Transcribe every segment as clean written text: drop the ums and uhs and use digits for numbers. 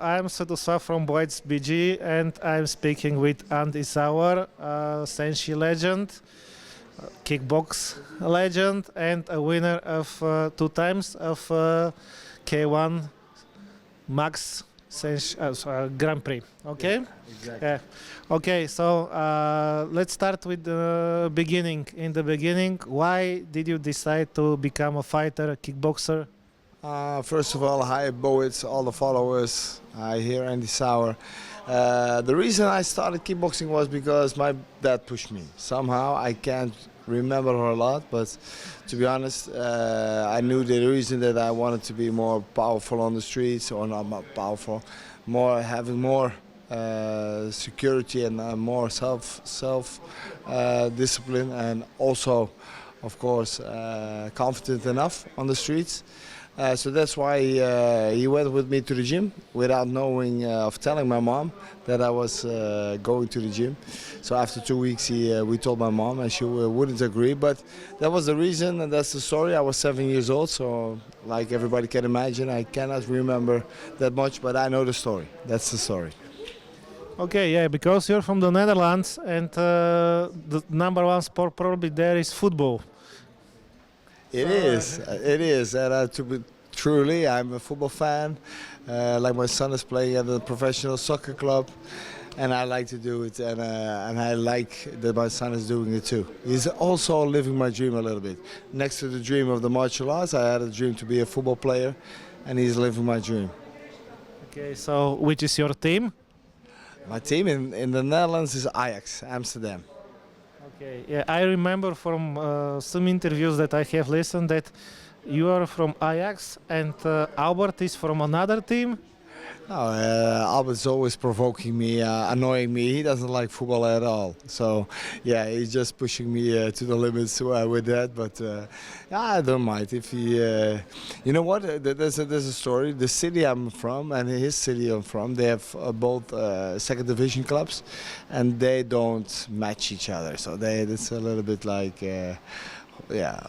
I'm Svetoslav from Boys BG and I'm speaking with Andy Zauer, Senshi legend, kickbox legend and a winner of 2 times of K1 Max Grand Prix. Okay? Yeah, exactly. Yeah. Okay, so let's start with the beginning. In the beginning, why did you decide to become a fighter, a kickboxer? First of all, hi Boits, all the followers. I hear Andy Zauer. The reason I started kickboxing was because my dad pushed me. Somehow I can't remember a lot, but to be honest, I knew the reason that I wanted to be more powerful on the streets, or not more powerful, more having more security and more self discipline, and also, of course, confident enough on the streets. So that's why he went with me to the gym without knowing of telling my mom that I was going to the gym. So after 2 weeks we told my mom and she wouldn't agree, but that was the reason and that's the story. I was 7 years old, so like everybody can imagine, I cannot remember that much, but I know the story. That's the story. Okay, yeah, because you're from the Netherlands and the number one sport probably there is football. It is, and to be truly, I'm a football fan. Like my son is playing at a professional soccer club, and I like to do it, and I like that my son is doing it too. He's also living my dream a little bit. Next to the dream of the martial arts, I had a dream to be a football player, and he's living my dream. Okay, so which is your team? My team in the Netherlands is Ajax, Amsterdam. Okay, yeah, I remember from some interviews that I have listened that you are from Ajax and Albert is from another team. No, Albert's always provoking me, annoying me. He doesn't like football at all. So, yeah, he's just pushing me to the limits with that. But I don't mind if he. You know what? There's a story. The city I'm from and his city I'm from, they have both second division clubs, and they don't match each other. So it's a little bit like.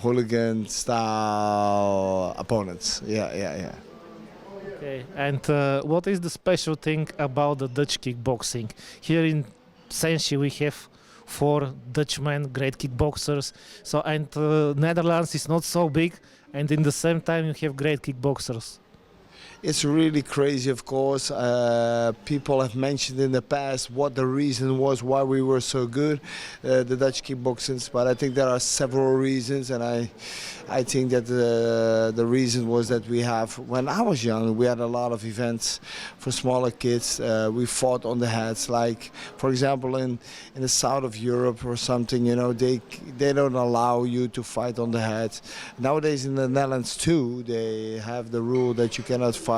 Hooligan style opponents. Yeah. Okay, and what is the special thing about the Dutch kickboxing? Here in Senshi we have 4 Dutchmen, great kickboxers. So and Netherlands is not so big, and in the same time you have great kickboxers. It's really crazy, of course. People have mentioned in the past what the reason was why we were so good, the Dutch kickboxers. But I think there are several reasons, and I think that the reason was that when I was young, we had a lot of events for smaller kids. We fought on the heads, like for example in the south of Europe or something. You know, they don't allow you to fight on the head. Nowadays in the Netherlands too, they have the rule that you cannot fight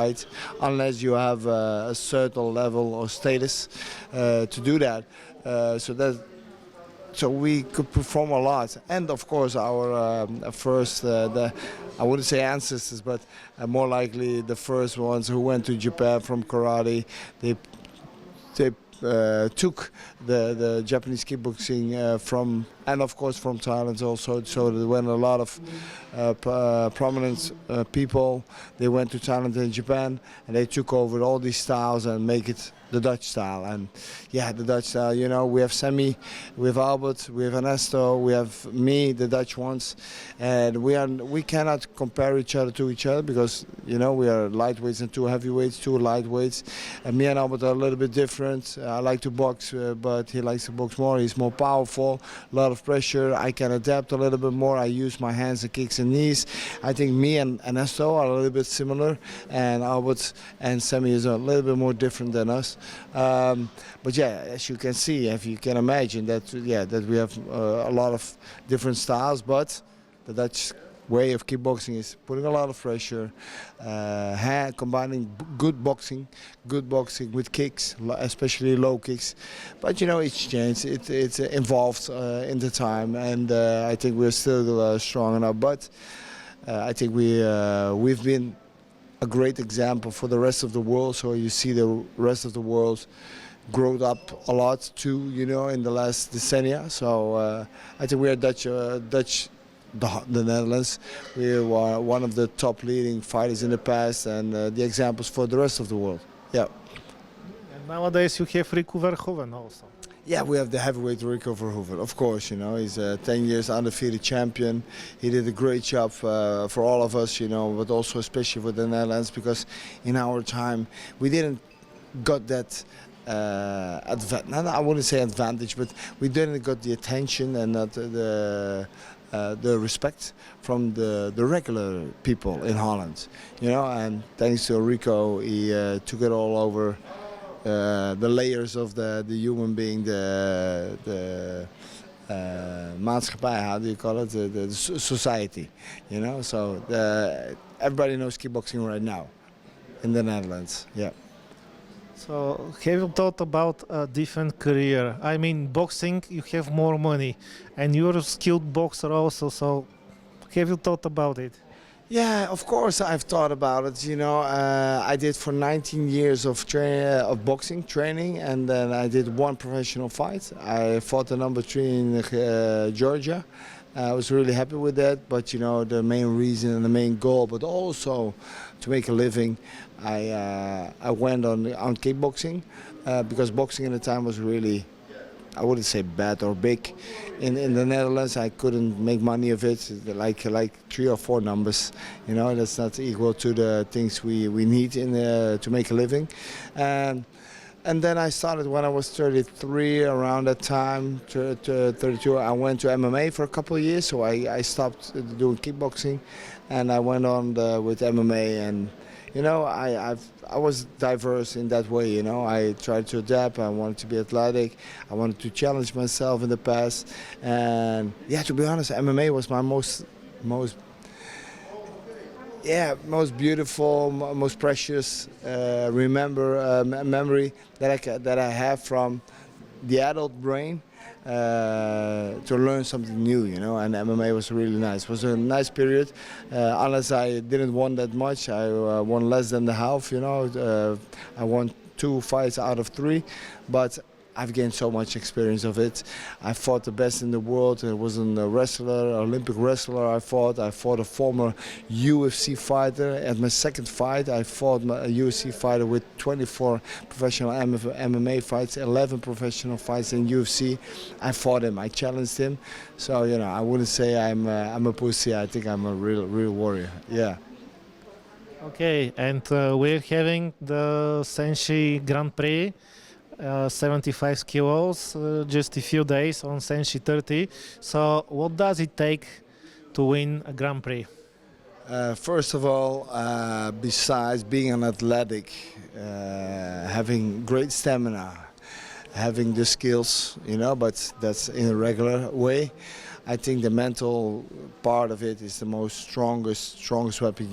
unless you have a certain level or status to do that. So we could perform a lot, and of course our first, I wouldn't say ancestors, but more likely the first ones who went to Japan from karate, they took the Japanese kickboxing from, and of course from Thailand also. So there went a lot of prominent people. They went to Thailand and Japan, and they took over all these styles and make it the Dutch style. And yeah, the Dutch style, you know, we have Sammy, we have Albert, we have Ernesto, we have me, the Dutch ones, and we cannot compare each other because, you know, we are lightweights and 2 heavyweights, 2 lightweights, and me and Albert are a little bit different. I like to box, but he likes to box more. He's more powerful, a lot of pressure. I can adapt a little bit more. I use my hands and kicks and knees. I think me and Ernesto are a little bit similar, and Albert and Sammy is a little bit more different than us. But yeah, as you can see, if you can imagine that we have a lot of different styles, but the Dutch way of kickboxing is putting a lot of pressure, combining good boxing with kicks, especially low kicks. But you know, it's changed. It's involved in the time, and I think we're still strong enough. But I think we've been a great example for the rest of the world. So you see the rest of the world growed up a lot too, you know, in the last decennia. So I think we are Dutch, the Netherlands. We were one of the top leading fighters in the past, and the examples for the rest of the world. Yeah. And nowadays you have Rico Verhoeven also. Yeah, we have the heavyweight Rico Verhoeven, of course. He's a 10 years undefeated champion. He did a great job for all of us, but also especially for the Netherlands, because in our time we didn't got that I wouldn't say advantage, but we didn't got the attention and not the respect from the regular people in Holland. And thanks to Rico, he took it all over. The layers of the human being, the maatschappij, how do you call it? The society, So everybody knows kickboxing right now in the Netherlands. Yeah. So have you thought about a different career? I mean, boxing, you have more money, and you're a skilled boxer also. So have you thought about it? Yeah, of course I've thought about it. I did for 19 years of boxing training, and then I did one professional fight. I fought the number 3 in Georgia. I was really happy with that, but the main reason and the main goal, but also to make a living, I went on kickboxing because boxing at the time was really, I wouldn't say bad or big. In the Netherlands, I couldn't make money of it, like 3 or 4 numbers. That's not equal to the things we need to make a living. And then I started when I was 33, around that time, to 32. I went to MMA for a couple of years, so I stopped doing kickboxing, and I went on with MMA. And I was diverse in that way. I tried to adapt. I wanted to be athletic. I wanted to challenge myself in the past. And yeah, to be honest, MMA was my most beautiful, most precious memory that I have from the adult brain to learn something new, and MMA was really nice. It was a nice period. Unless I didn't won that much, I won less than the half, I won 2 fights out of 3, but I've gained so much experience of it. I fought the best in the world. I was a wrestler, Olympic wrestler. I fought a former UFC fighter. At my second fight, I fought a UFC fighter with 24 professional MMA fights, 11 professional fights in UFC. I fought him. I challenged him. So I wouldn't say I'm a pussy. I think I'm a real warrior. Yeah. Okay, and we're having the Senshi Grand Prix. 75 kilos, just a few days on Senshi 30. So what does it take to win a Grand Prix? First of all, besides being an athletic, having great stamina, having the skills, but that's in a regular way. I think the mental part of it is the most strongest weapon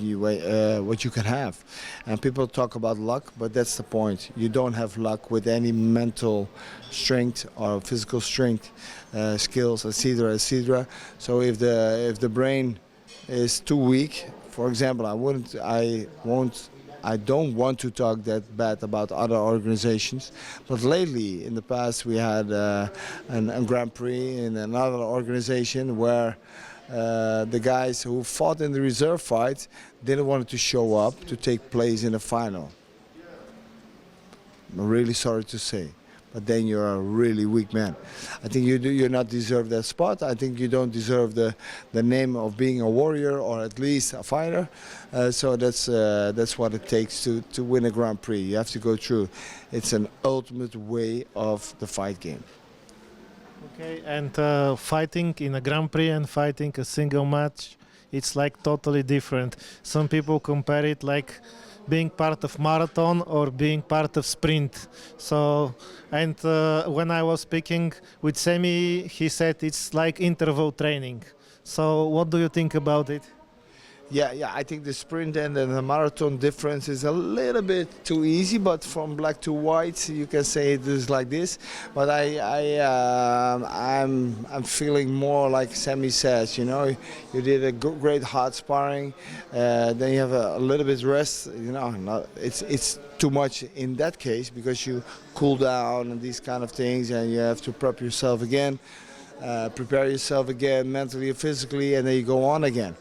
what you can have. And people talk about luck, but that's the point. You don't have luck with any mental strength or physical strength, skills, etc., etc. So if the brain is too weak, for example, I don't want to talk that bad about other organizations, but lately, in the past, we had a Grand Prix in another organization where the guys who fought in the reserve fight didn't want to show up to take place in the final. I'm really sorry to say, but then you're a really weak man. I think you're not deserve that spot. I think you don't deserve the name of being a warrior or at least a fighter. So that's what it takes to win a Grand Prix. You have to go through. It's an ultimate way of the fight game. Okay, and fighting in a Grand Prix and fighting a single match, it's like totally different. Some people compare it like being part of marathon or being part of sprint. So, and when I was speaking with Semi, he said it's like interval training. So what do you think about it? Yeah, I think the sprint and the marathon difference is a little bit too easy, but from black to white, you can say it is like this. But I'm feeling more like Sammy says. You did a great hard sparring, then you have a little bit rest. It's too much in that case because you cool down and these kind of things, and you have to prep yourself again, prepare yourself again mentally or physically, and then you go on again.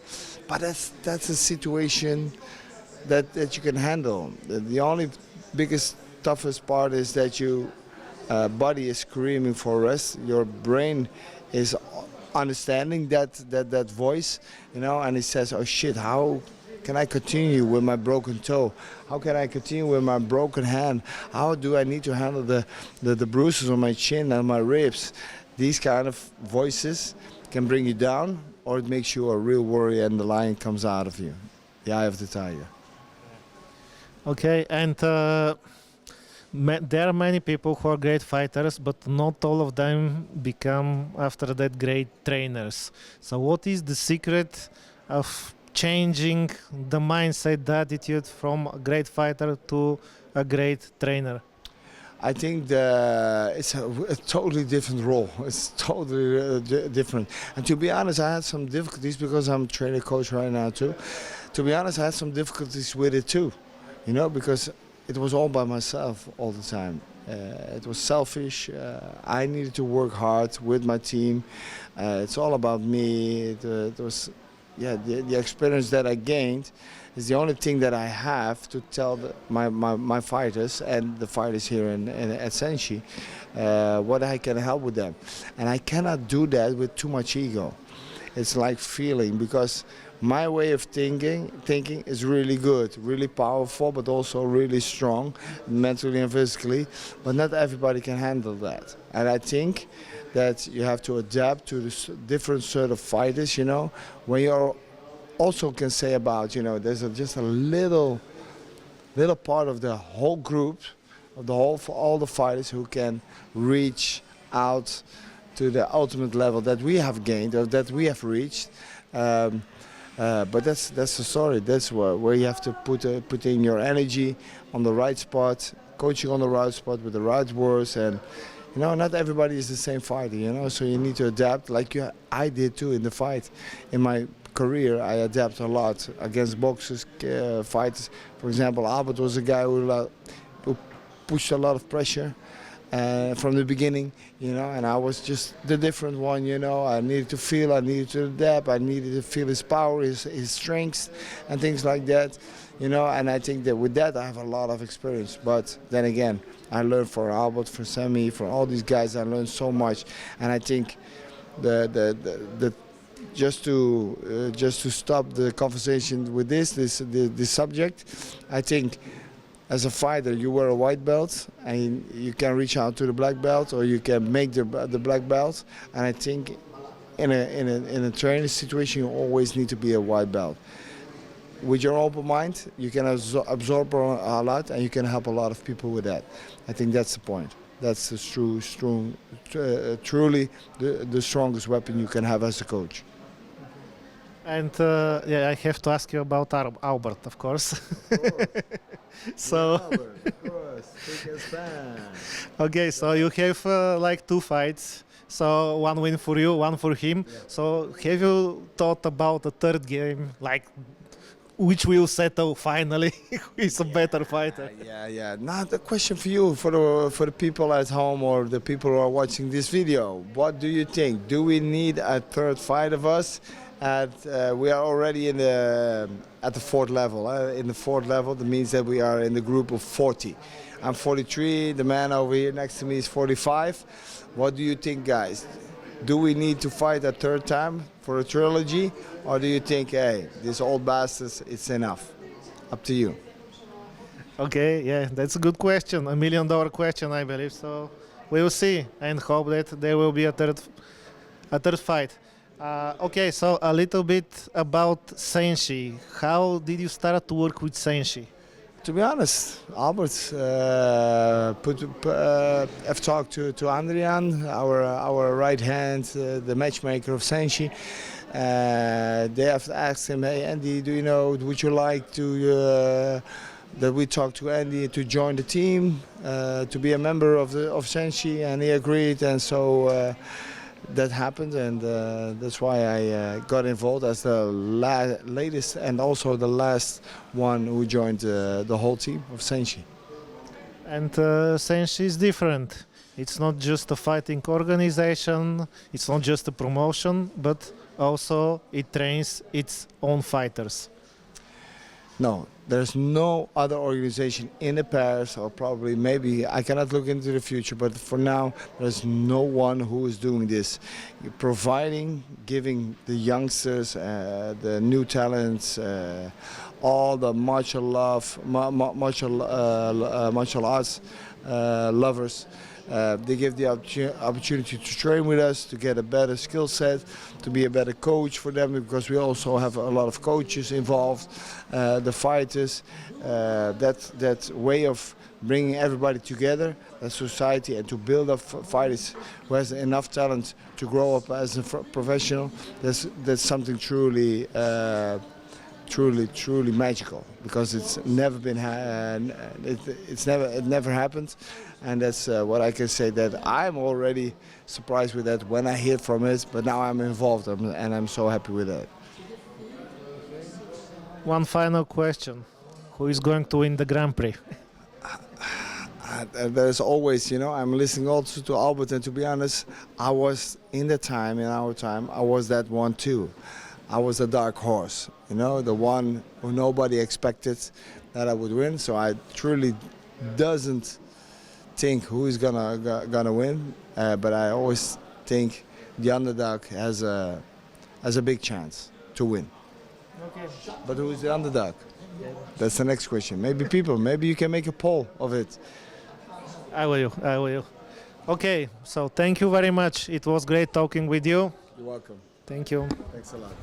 But that's a situation that you can handle. The only biggest, toughest part is that your body is screaming for rest. Your brain is understanding that voice, you know, and it says, "Oh shit, how can I continue with my broken toe? How can I continue with my broken hand? How do I need to handle the bruises on my chin and my ribs?" These kind of voices can bring you down, or it makes you a real warrior and the lion comes out of you, the eye of the tiger. Okay, and there are many people who are great fighters, but not all of them become after that great trainers. So what is the secret of changing the mindset, the attitude from a great fighter to a great trainer? I think it's a totally different role. It's totally different. And to be honest, I had some difficulties because I'm a trainer coach right now too. To be honest, I had some difficulties with it too, you know, because it was all by myself all the time. It was selfish. I needed to work hard with my team. It's all about me. It was, yeah, the experience that I gained is the only thing that I have to tell my fighters and the fighters here at Senshi what I can help with them. And I cannot do that with too much ego. It's like feeling, because my way of thinking is really good, really powerful, but also really strong, mentally and physically. But not everybody can handle that. And I think that you have to adapt to the different sort of fighters, you know, when you're also can say about, you know, there's just a little part of the whole group, of the whole, for all the fighters who can reach out to the ultimate level that we have gained or that we have reached. But that's the story. That's where you have to put in your energy on the right spot, coaching on the right spot with the right words, and you know, not everybody is the same fighter, you know, so you need to adapt like I did too in the fight. In my career, I adapt a lot against boxers, fighters. For example, Albert was a guy who pushed a lot of pressure from the beginning, you know, and I was just the different one, you know. I needed to feel, I needed to adapt, I needed to feel his power, his strengths, and things like that, you know. And I think that with that, I have a lot of experience. But then again, I learned from Albert, from Sammy, from all these guys. I learned so much, and I think just to stop the conversation with this subject, I think as a fighter you wear a white belt and you can reach out to the black belt, or you can make the black belt. And I think in a training situation you always need to be a white belt. With your open mind, you can absorb a lot, and you can help a lot of people with that. I think that's the point. That's the truly the strongest weapon you can have as a coach. And yeah, I have to ask you about Albert, of course. So, Albert, of course, take us back. okay, so you have like 2 fights. So 1 win for you, 1 for him. Yeah. So have you thought about a third game, like which will settle finally who is a better fighter? Yeah. Now the question for you, for the people at home or the people who are watching this video, what do you think? Do we need a third fight of us? We are already at the 4th level. In the 4th level, that means that we are in the group of 40. I'm 43. The man over here next to me is 45. What do you think, guys? Do we need to fight a third time for a trilogy, or do you think, hey, these old bastards, it's enough? Up to you. Okay, yeah, that's a good question, $1 million question, I believe. So we will see and hope that there will be a third fight. Okay, so a little bit about Senshi. How did you start to work with Senshi? To be honest, Albert I've talked to Adrian, our right hand, the matchmaker of Senshi. They have asked him, hey Andy, do you know, would you like to that we talk to Andy to join the team, to be a member of Senshi, and he agreed, and so that happened, and that's why I got involved as the latest and also the last one who joined the whole team of Senshi. And Senshi is different. It's not just a fighting organization, it's not just a promotion, but also it trains its own fighters. No, there's no other organization in the Paris, or probably maybe I cannot look into the future, but for now there's no one who is doing this, providing, giving the youngsters, the new talents, all the martial arts lovers. They give the opportunity to train with us, to get a better skill set, to be a better coach for them, because we also have a lot of coaches involved, the fighters, that way of bringing everybody together, a society, and to build up fighters who has enough talent to grow up as a professional. That's something truly magical, because it's never been it never happened, and that's what I can say, that I'm already surprised with that when I hear from it, but now I'm involved, and I'm so happy with that. One final question: who is going to win the Grand Prix? There's always, I'm listening also to Albert, and to be honest, I was in our time, I was that one too. I was a dark horse, the one who nobody expected that I would win. So I truly doesn't think who is gonna win, but I always think the underdog has a big chance to win. Okay. But who is the underdog? That's the next question. Maybe you can make a poll of it. I will. Okay, so thank you very much. It was great talking with you. You're welcome. Thank you. Thanks a lot.